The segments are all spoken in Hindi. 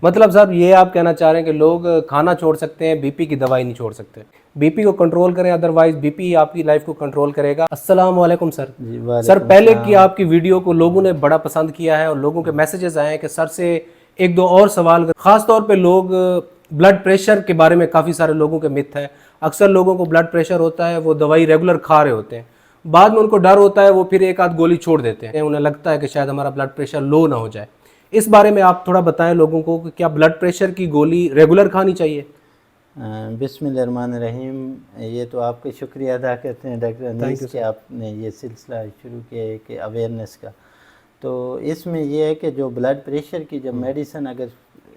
मतलब साहब ये आप कहना चाह रहे हैं कि लोग खाना छोड़ सकते हैं, बीपी की दवाई नहीं छोड़ सकते। बीपी को कंट्रोल करें, अदरवाइज बीपी आपकी लाइफ को कंट्रोल करेगा। अस्सलाम वालेकुम सर। जी सर वालेकुम पहले की सलाम। आपकी वीडियो को लोगों ने बड़ा पसंद किया है और लोगों के मैसेजेस आए हैं कि सर से एक दो और सवाल, खास तौर पे लोग ब्लड प्रेशर के बारे में काफ़ी सारे लोगों के मिथ है। अक्सर लोगों को ब्लड प्रेशर होता है, वो दवाई रेगुलर खा रहे होते हैं, बाद में उनको डर होता है, वो फिर एक आध गोली छोड़ देते हैं, उन्हें लगता है कि शायद हमारा ब्लड प्रेशर लो ना हो जाए। इस बारे में आप थोड़ा बताएं लोगों को कि क्या ब्लड प्रेशर की गोली रेगुलर खानी चाहिए? बिस्मिल्लाहिर्रहमानिर्रहीम। ये तो आपका शुक्रिया अदा करते हैं डॉक्टर थैंक अनीस यू कि सर। आपने ये सिलसिला शुरू किया है कि अवेयरनेस का। तो इसमें ये है कि जो ब्लड प्रेशर की जब मेडिसिन अगर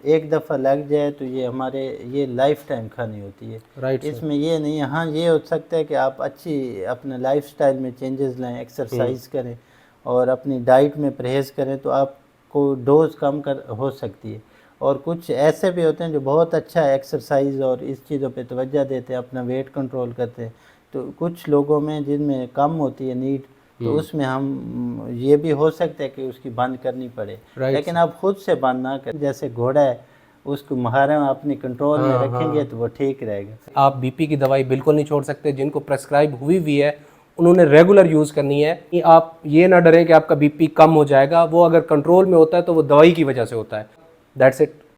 एक दफ़ा लग जाए तो ये हमारे ये लाइफ टाइम खानी होती है। Right sir. इसमें ये नहीं, हाँ ये हो सकता है कि आप अच्छी अपने लाइफस्टाइल में चेंजेस लाएं, एक्सरसाइज करें और अपनी डाइट में परहेज़ करें तो आपको डोज कम कर हो सकती है। और कुछ ऐसे भी होते हैं जो बहुत अच्छा एक्सरसाइज और इस चीज़ों पे तवज्जो देते हैं, अपना वेट कंट्रोल करते हैं। तो कुछ लोगों में जिनमें कम होती है नीड, तो उसमें हम ये भी हो सकता है कि उसकी बंद करनी पड़े। राइट लेकिन सर। आप खुद से बंद ना करें, जैसे घोड़ा है उसको महारम अपनी कंट्रोल में हाँ रखेंगे हाँ। तो वो ठीक रहेगा। आप बीपी की दवाई बिल्कुल नहीं छोड़ सकते। जिनको प्रेस्क्राइब हुई हुई है उन्होंने रेगुलर यूज़ करनी है। कि आप ये ना डरें कि आपका बीपी कम हो जाएगा, वो अगर कंट्रोल में होता है तो वो दवाई की वजह से होता है। That's it.